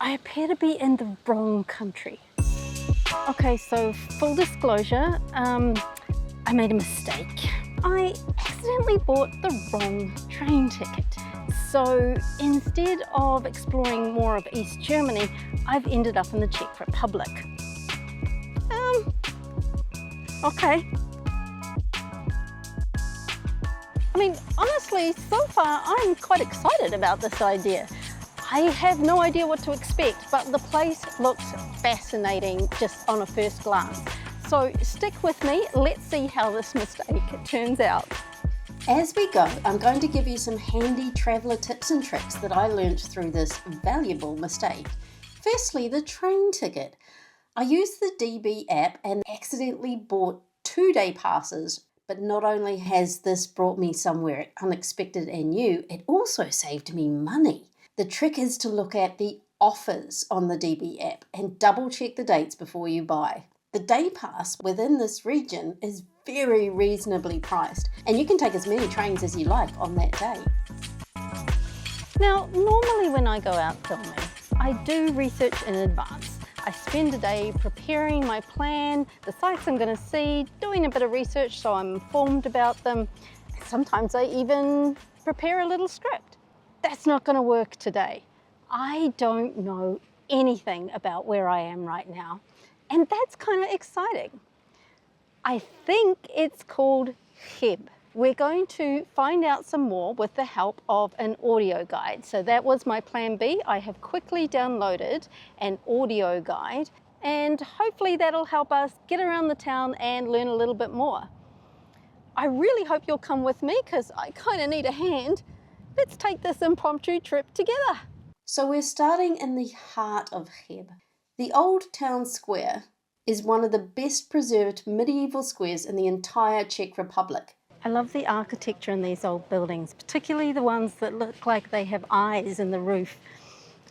I appear to be in the wrong country. Okay, so full disclosure, I made a mistake. I accidentally bought the wrong train ticket. So instead of exploring more of East Germany, I've ended up in the Czech Republic. Okay. I mean, honestly, so far I'm quite excited about this idea. I have no idea what to expect, but the place looks fascinating just on a first glance. So stick with me, let's see how this mistake turns out. As we go, I'm going to give you some handy traveller tips and tricks that I learnt through this valuable mistake. Firstly, the train ticket. I used the DB app and accidentally bought 2-day passes, but not only has this brought me somewhere unexpected and new, it also saved me money. The trick is to look at the offers on the DB app and double check the dates before you buy. The day pass within this region is very reasonably priced, and you can take as many trains as you like on that day. Now, normally when I go out filming, I do research in advance. I spend a day preparing my plan, the sites I'm going to see, doing a bit of research so I'm informed about them. Sometimes I even prepare a little script. That's not going to work today. I don't know anything about where I am right now, and that's kind of exciting. I think it's called Cheb. We're going to find out some more with the help of an audio guide. So that was my plan B. I have quickly downloaded an audio guide, and hopefully that'll help us get around the town and learn a little bit more. I really hope you'll come with me because I kind of need a hand. Let's take this impromptu trip together. So we're starting in the heart of Cheb. The old town square is one of the best preserved medieval squares in the entire Czech Republic. I love the architecture in these old buildings, particularly the ones that look like they have eyes in the roof.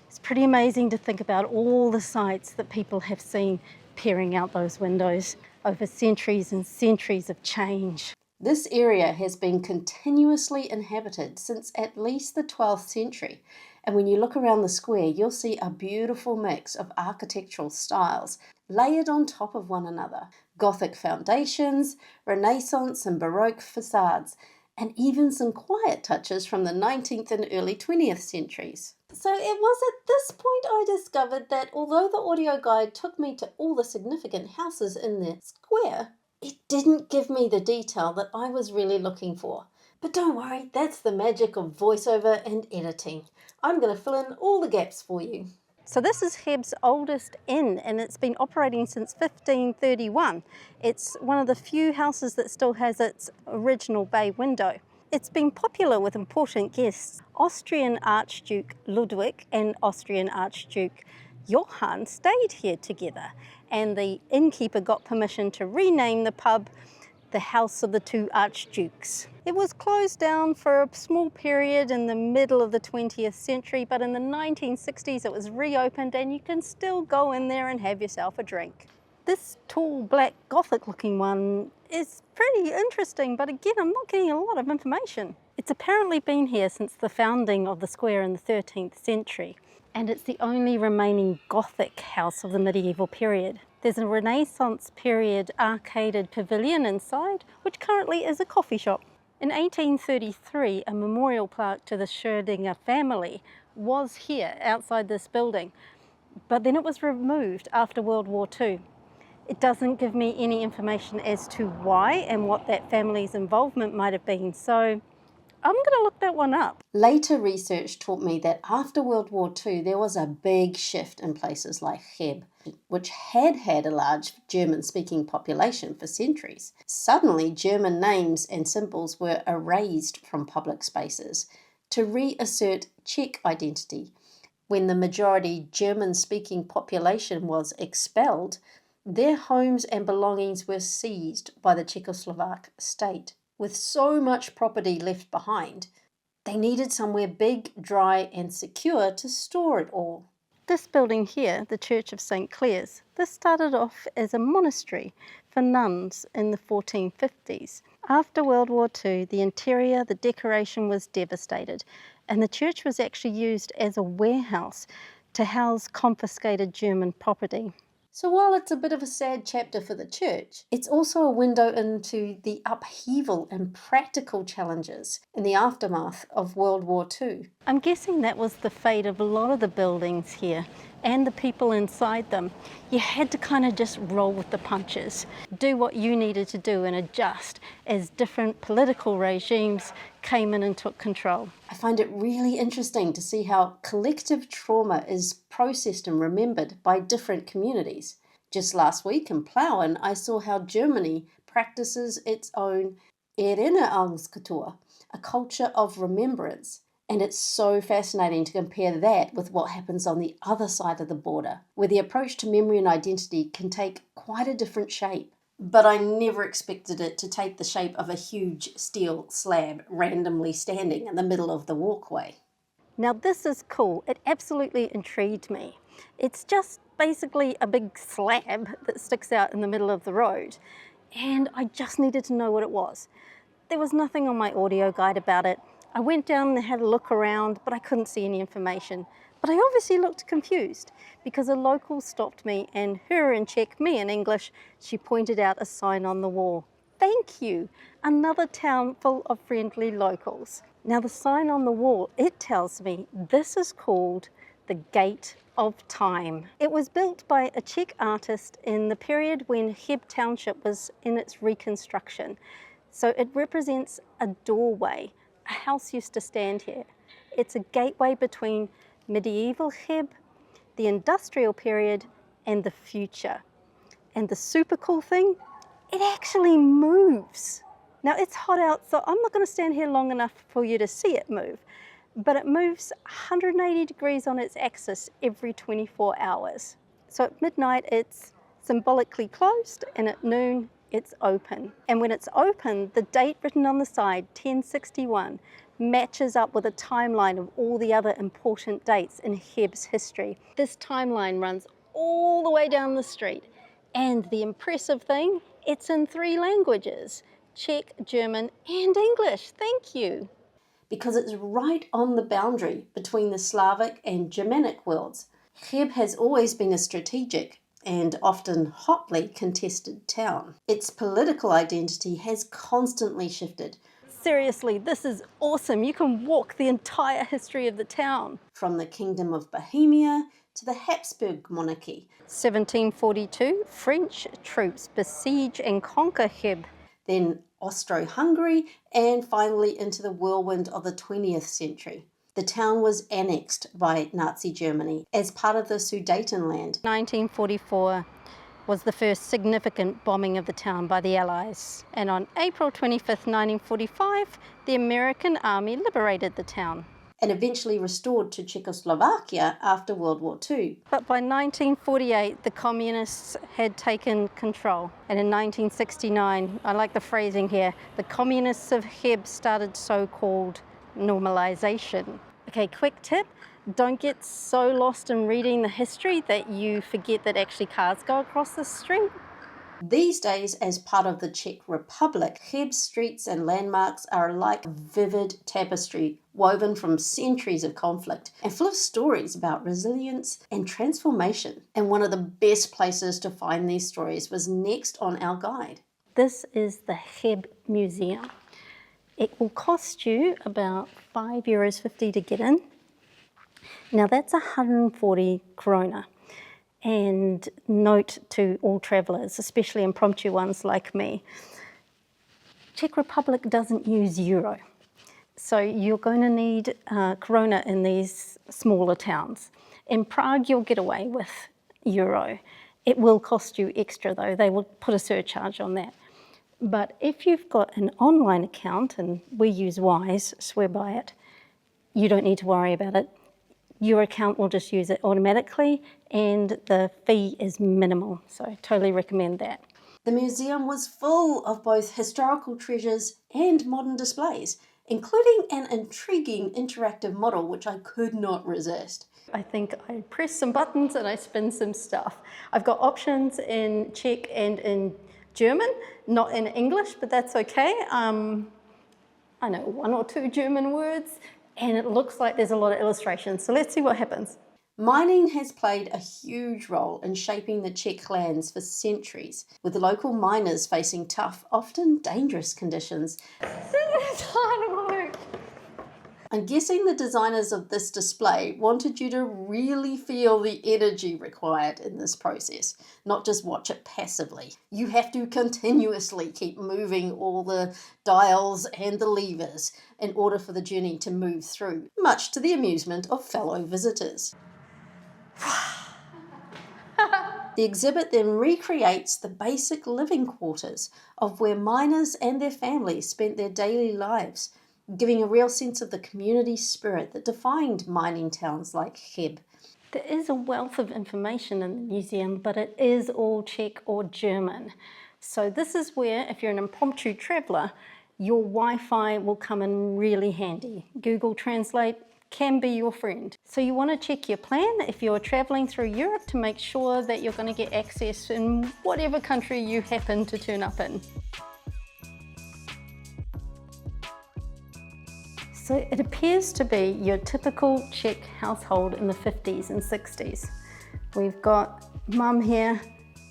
It's pretty amazing to think about all the sights that people have seen peering out those windows over centuries and centuries of change. This area has been continuously inhabited since at least the 12th century. And when you look around the square, you'll see a beautiful mix of architectural styles layered on top of one another. Gothic foundations, Renaissance and Baroque facades, and even some quiet touches from the 19th and early 20th centuries. So it was at this point I discovered that although the audio guide took me to all the significant houses in the square, it didn't give me the detail that I was really looking for. But don't worry, that's the magic of voiceover and editing. I'm going to fill in all the gaps for you. So this is Cheb's oldest inn, and it's been operating since 1531. It's one of the few houses that still has its original bay window. It's been popular with important guests. Austrian Archduke Ludwig and Austrian Archduke Johann stayed here together, and the innkeeper got permission to rename the pub the House of the Two Archdukes. It was closed down for a small period in the middle of the 20th century, but in the 1960s it was reopened, and you can still go in there and have yourself a drink. This tall, black, Gothic looking one is pretty interesting, but again, I'm not getting a lot of information. It's apparently been here since the founding of the square in the 13th century, and it's the only remaining Gothic house of the medieval period. There's a Renaissance period arcaded pavilion inside, which currently is a coffee shop. In 1833, a memorial plaque to the Schrödinger family was here outside this building, but then it was removed after World War II. It doesn't give me any information as to why and what that family's involvement might have been, so I'm going to look that one up. Later research taught me that after World War II, there was a big shift in places like Cheb, which had had a large German-speaking population for centuries. Suddenly, German names and symbols were erased from public spaces to reassert Czech identity. When the majority German-speaking population was expelled, their homes and belongings were seized by the Czechoslovak state. With so much property left behind, they needed somewhere big, dry and secure to store it all. This building here, the Church of St. Clair's, this started off as a monastery for nuns in the 1450s. After World War II, the interior, the decoration was devastated, and the church was actually used as a warehouse to house confiscated German property. So while it's a bit of a sad chapter for the church, it's also a window into the upheaval and practical challenges in the aftermath of World War II. I'm guessing that was the fate of a lot of the buildings here and the people inside them. You had to kind of just roll with the punches, do what you needed to do and adjust as different political regimes came in and took control. I find it really interesting to see how collective trauma is processed and remembered by different communities. Just last week in Plauen, I saw how Germany practices its own Erinnerungskultur, a culture of remembrance. And it's so fascinating to compare that with what happens on the other side of the border, where the approach to memory and identity can take quite a different shape. But I never expected it to take the shape of a huge steel slab randomly standing in the middle of the walkway. Now this is cool. It absolutely intrigued me. It's just basically a big slab that sticks out in the middle of the road, and I just needed to know what it was. There was nothing on my audio guide about it. I went down and had a look around, but I couldn't see any information. But I obviously looked confused because a local stopped me, and her in Czech, me in English, she pointed out a sign on the wall. Thank you, another town full of friendly locals. Now the sign on the wall, it tells me this is called the Gate of Time. It was built by a Czech artist in the period when Cheb Township was in its reconstruction. So it represents a doorway. A house used to stand here. It's a gateway between medieval Cheb, the industrial period, and the future. And the super cool thing, it actually moves. Now it's hot out, so I'm not going to stand here long enough for you to see it move, but it moves 180 degrees on its axis every 24 hours. So at midnight it's symbolically closed, and at noon it's open. And when it's open, the date written on the side, 1061, matches up with a timeline of all the other important dates in Cheb's history. This timeline runs all the way down the street. And the impressive thing, it's in 3 languages, Czech, German, and English. Thank you. Because it's right on the boundary between the Slavic and Germanic worlds. Cheb has always been a strategic and often hotly contested town. Its political identity has constantly shifted. Seriously, this is awesome. You can walk the entire history of the town. From the Kingdom of Bohemia to the Habsburg monarchy. 1742, French troops besiege and conquer Cheb. Then Austro-Hungary, and finally into the whirlwind of the 20th century. The town was annexed by Nazi Germany as part of the Sudetenland. 1944 was the first significant bombing of the town by the Allies. And on April 25th, 1945, the American army liberated the town. And eventually restored to Czechoslovakia after World War II. But by 1948, the communists had taken control. And in 1969, I like the phrasing here, the communists of Cheb started so-called normalization. Okay, quick tip, don't get so lost in reading the history that you forget that actually cars go across the street. These days, as part of the Czech Republic, Cheb's streets and landmarks are like a vivid tapestry woven from centuries of conflict and full of stories about resilience and transformation. And one of the best places to find these stories was next on our guide. This is the Cheb Museum. It will cost you about €5.50 to get in. Now that's 140 krona. And note to all travellers, especially impromptu ones like me, Czech Republic doesn't use euro. So you're going to need krona in these smaller towns. In Prague, you'll get away with euro. It will cost you extra though. They will put a surcharge on that. But if you've got an online account, and we use Wise, swear by it, you don't need to worry about it. Your account will just use it automatically, and the fee is minimal, so I totally recommend that. The museum was full of both historical treasures and modern displays, including an intriguing interactive model which I could not resist. I think I press some buttons and I spin some stuff. I've got options in Czech and in German, not in English, but that's okay. I know 1 or 2 German words, and it looks like there's a lot of illustrations, so let's see what happens. Mining has played a huge role in shaping the Czech lands for centuries, with local miners facing tough, often dangerous conditions. This is hard work. I'm guessing the designers of this display wanted you to really feel the energy required in this process, not just watch it passively. You have to continuously keep moving all the dials and the levers in order for the journey to move through, much to the amusement of fellow visitors. The exhibit then recreates the basic living quarters of where miners and their families spent their daily lives, giving a real sense of the community spirit that defined mining towns like Cheb. There is a wealth of information in the museum, but it is all Czech or German. So this is where, if you're an impromptu traveller, your Wi-Fi will come in really handy. Google Translate can be your friend. So you want to check your plan if you're travelling through Europe to make sure that you're going to get access in whatever country you happen to turn up in. So it appears to be your typical Czech household in the 50s and 60s. We've got mum here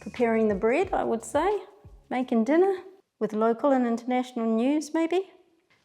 preparing the bread, I would say, making dinner with local and international news maybe.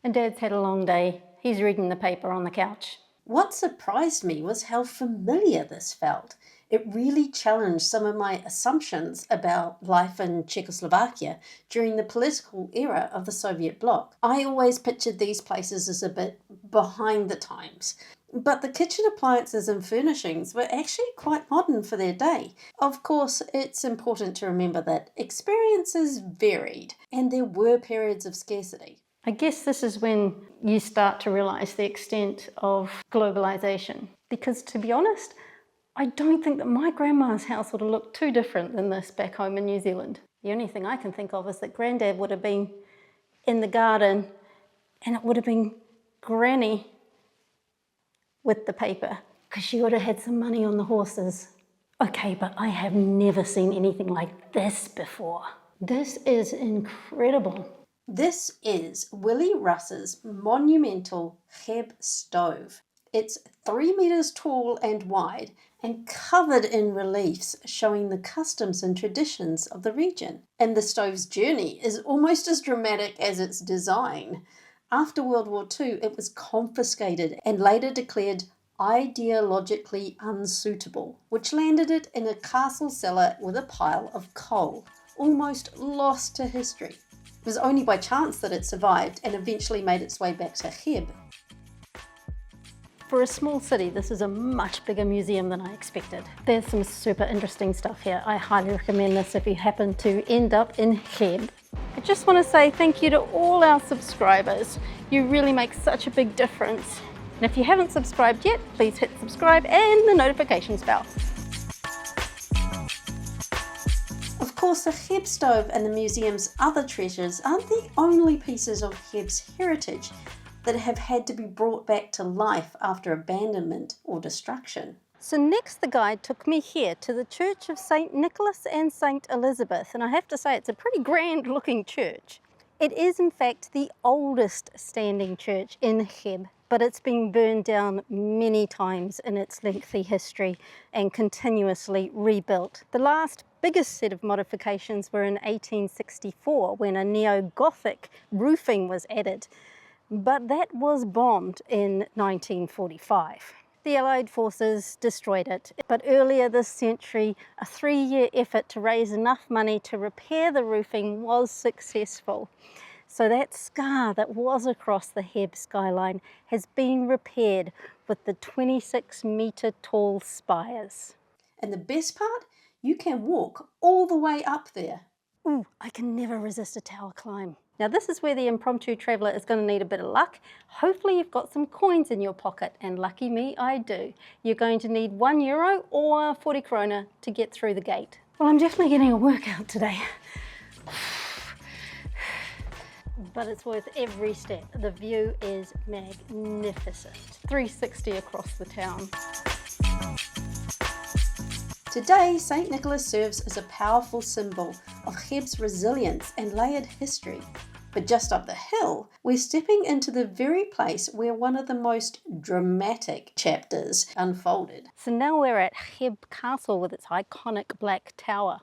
And Dad's had a long day. He's reading the paper on the couch. What surprised me was how familiar this felt. It really challenged some of my assumptions about life in Czechoslovakia during the political era of the Soviet bloc. I always pictured these places as a bit behind the times, but the kitchen appliances and furnishings were actually quite modern for their day. Of course, it's important to remember that experiences varied and there were periods of scarcity. I guess this is when you start to realise the extent of globalisation, because to be honest, I don't think that my grandma's house would have looked too different than this back home in New Zealand. The only thing I can think of is that Granddad would have been in the garden and it would have been Granny with the paper, because she would have had some money on the horses. Okay, but I have never seen anything like this before. This is incredible. This is Willie Russ's monumental Cheb stove. It's 3 meters tall and wide and covered in reliefs showing the customs and traditions of the region. And the stove's journey is almost as dramatic as its design. After World War II, it was confiscated and later declared ideologically unsuitable, which landed it in a castle cellar with a pile of coal, almost lost to history. It was only by chance that it survived and eventually made its way back to Cheb. For a small city, this is a much bigger museum than I expected. There's some super interesting stuff here. I highly recommend this if you happen to end up in Cheb. I just want to say thank you to all our subscribers. You really make such a big difference. And if you haven't subscribed yet, please hit subscribe and the notifications bell. Of course, the Cheb stove and the museum's other treasures aren't the only pieces of Cheb's heritage that have had to be brought back to life after abandonment or destruction. So next the guide took me here to the Church of St. Nicholas and St. Elizabeth, and I have to say it's a pretty grand looking church. It is in fact the oldest standing church in Cheb, but it's been burned down many times in its lengthy history and continuously rebuilt. The last biggest set of modifications were in 1864 when a neo-Gothic roofing was added. But that was bombed in 1945. The Allied forces destroyed it. But earlier this century, a 3-year effort to raise enough money to repair the roofing was successful. So that scar that was across the Cheb skyline has been repaired with the 26-metre tall spires. And the best part? You can walk all the way up there. Ooh, I can never resist a tower climb. Now this is where the impromptu traveller is going to need a bit of luck. Hopefully you've got some coins in your pocket, and lucky me, I do. You're going to need €1 or 40 krona to get through the gate. Well, I'm definitely getting a workout today. But it's worth every step. The view is magnificent. 360 across the town. Today, St. Nicholas serves as a powerful symbol of Cheb's resilience and layered history. But just up the hill, we're stepping into the very place where one of the most dramatic chapters unfolded. So now we're at Cheb Castle with its iconic black tower.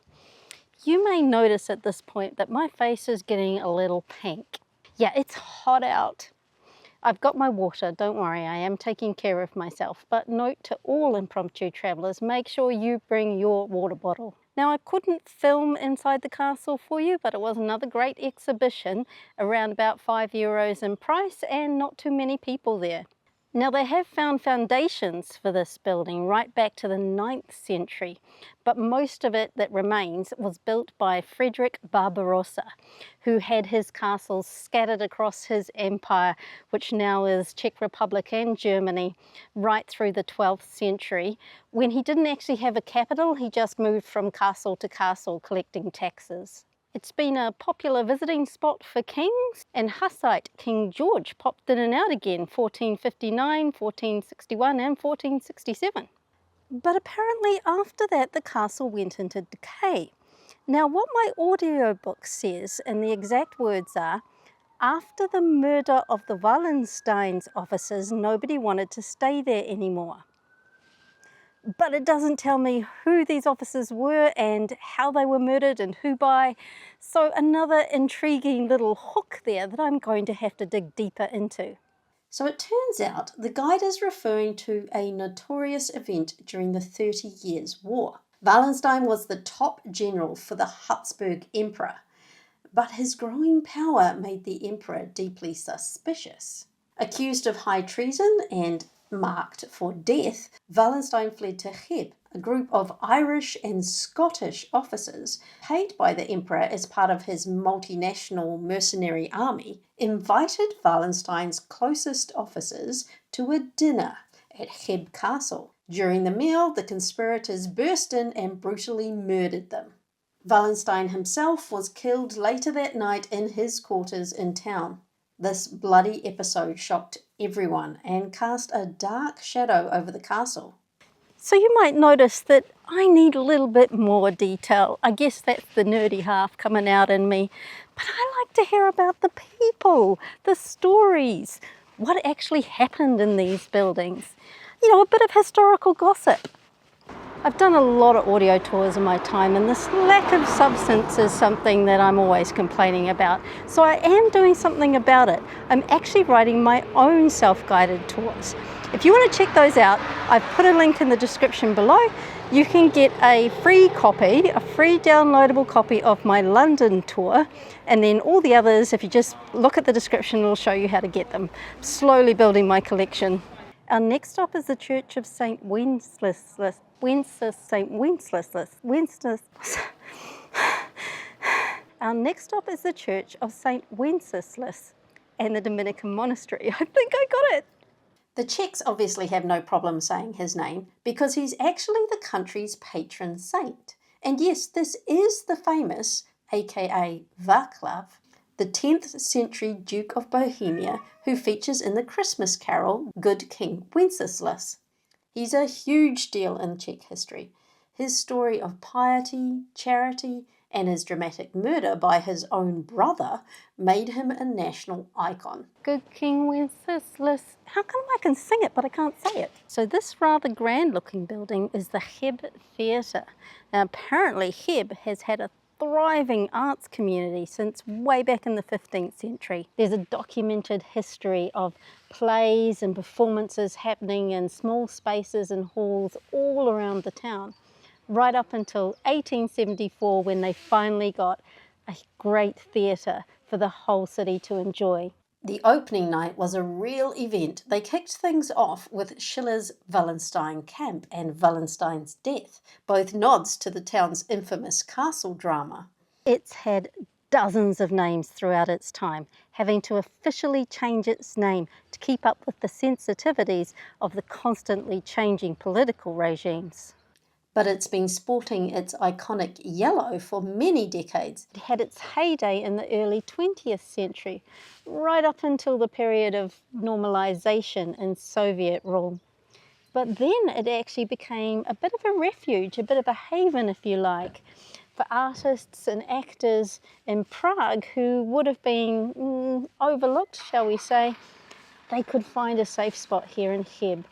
You may notice at this point that my face is getting a little pink. Yeah, it's hot out. I've got my water, don't worry, I am taking care of myself. But note to all impromptu travellers, make sure you bring your water bottle. Now, I couldn't film inside the castle for you, but it was another great exhibition, around about €5 in price and not too many people there. Now, they have found foundations for this building right back to the 9th century, but most of it that remains was built by Frederick Barbarossa, who had his castles scattered across his empire, which now is Czech Republic and Germany, right through the 12th century. When he didn't actually have a capital, he just moved from castle to castle collecting taxes. It's been a popular visiting spot for kings, and Hussite King George popped in and out again, 1459, 1461 and 1467. But apparently after that the castle went into decay. Now what my audiobook says, and the exact words are, after the murder of the Wallenstein's officers, nobody wanted to stay there anymore. But it doesn't tell me who these officers were and how they were murdered and who by. So another intriguing little hook there that I'm going to have to dig deeper into. So it turns out the guide is referring to a notorious event during the 30 Years' War. Wallenstein was the top general for the Habsburg Emperor, but his growing power made the emperor deeply suspicious. Accused of high treason and marked for death, Wallenstein fled to Cheb. A group of Irish and Scottish officers, paid by the emperor as part of his multinational mercenary army, invited Wallenstein's closest officers to a dinner at Cheb Castle. During the meal, the conspirators burst in and brutally murdered them. Wallenstein himself was killed later that night in his quarters in town. This bloody episode shocked everyone and cast a dark shadow over the castle. So you might notice that I need a little bit more detail. I guess that's the nerdy half coming out in me. But I like to hear about the people, the stories, what actually happened in these buildings. You know, a bit of historical gossip. I've done a lot of audio tours in my time, and this lack of substance is something that I'm always complaining about. So I am doing something about it. I'm actually writing my own self-guided tours. If you want to check those out, I've put a link in the description below. You can get a free copy, a free downloadable copy of my London tour, and then all the others, if you just look at the description, it'll show you how to get them. Slowly building my collection. Our next stop is the Church of St. Wenceslas. Our next stop is the Church of St. Wenceslas and the Dominican Monastery. I think I got it. The Czechs obviously have no problem saying his name because he's actually the country's patron saint. And yes, this is the famous, aka Václav, the 10th century Duke of Bohemia, who features in the Christmas carol Good King Wenceslas. He's a huge deal in Czech history. His story of piety, charity, and his dramatic murder by his own brother made him a national icon. Good King Wenceslas. How come I can sing it but I can't say it? So this rather grand looking building is the Cheb Theatre. Now apparently Cheb has had a thriving arts community since way back in the 15th century. There's a documented history of plays and performances happening in small spaces and halls all around the town, right up until 1874 when they finally got a great theatre for the whole city to enjoy. The opening night was a real event. They kicked things off with Schiller's Wallenstein Camp and Wallenstein's Death, both nods to the town's infamous castle drama. It's had dozens of names throughout its time, having to officially change its name to keep up with the sensitivities of the constantly changing political regimes. But it's been sporting its iconic yellow for many decades. It had its heyday in the early 20th century, right up until the period of normalization in Soviet rule. But then it actually became a bit of a refuge, a bit of a haven if you like. For artists and actors in Prague who would have been overlooked, shall we say, they could find a safe spot here in Cheb.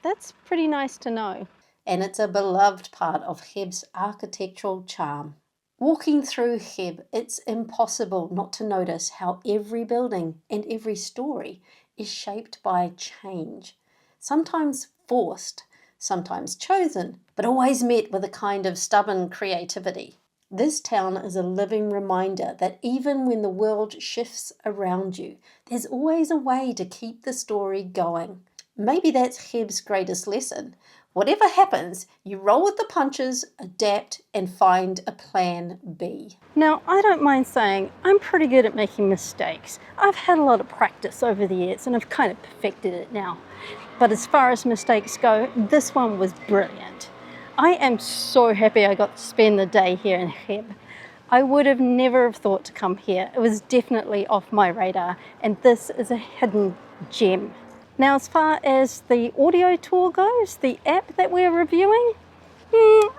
That's pretty nice to know. And it's a beloved part of Cheb's architectural charm. Walking through Cheb, it's impossible not to notice how every building and every story is shaped by change. Sometimes forced, sometimes chosen, but always met with a kind of stubborn creativity. This town is a living reminder that even when the world shifts around you, there's always a way to keep the story going. Maybe that's Cheb's greatest lesson. Whatever happens, you roll with the punches, adapt, and find a plan B. Now, I don't mind saying I'm pretty good at making mistakes. I've had a lot of practice over the years and I've kind of perfected it now. But as far as mistakes go, this one was brilliant. I am so happy I got to spend the day here in Cheb. I would have never have thought to come here. It was definitely off my radar, and this is a hidden gem. Now, as far as the audio tour goes, the app that we're reviewing,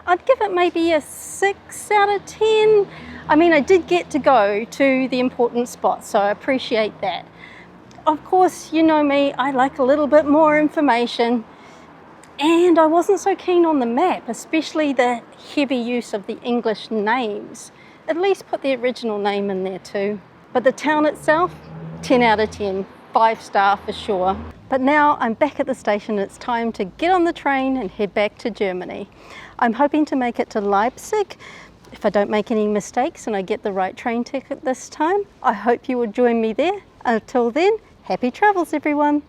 I'd give it maybe a 6 out of 10. I mean, I did get to go to the important spots, so I appreciate that. Of course, you know me, I like a little bit more information, and I wasn't so keen on the map, especially the heavy use of the English names. At least put the original name in there too. But the town itself, 10 out of 10, 5-star for sure. But now I'm back at the station. It's time to get on the train and head back to Germany. I'm hoping to make it to Leipzig. If I don't make any mistakes and I get the right train ticket this time, I hope you will join me there. Until then, happy travels everyone.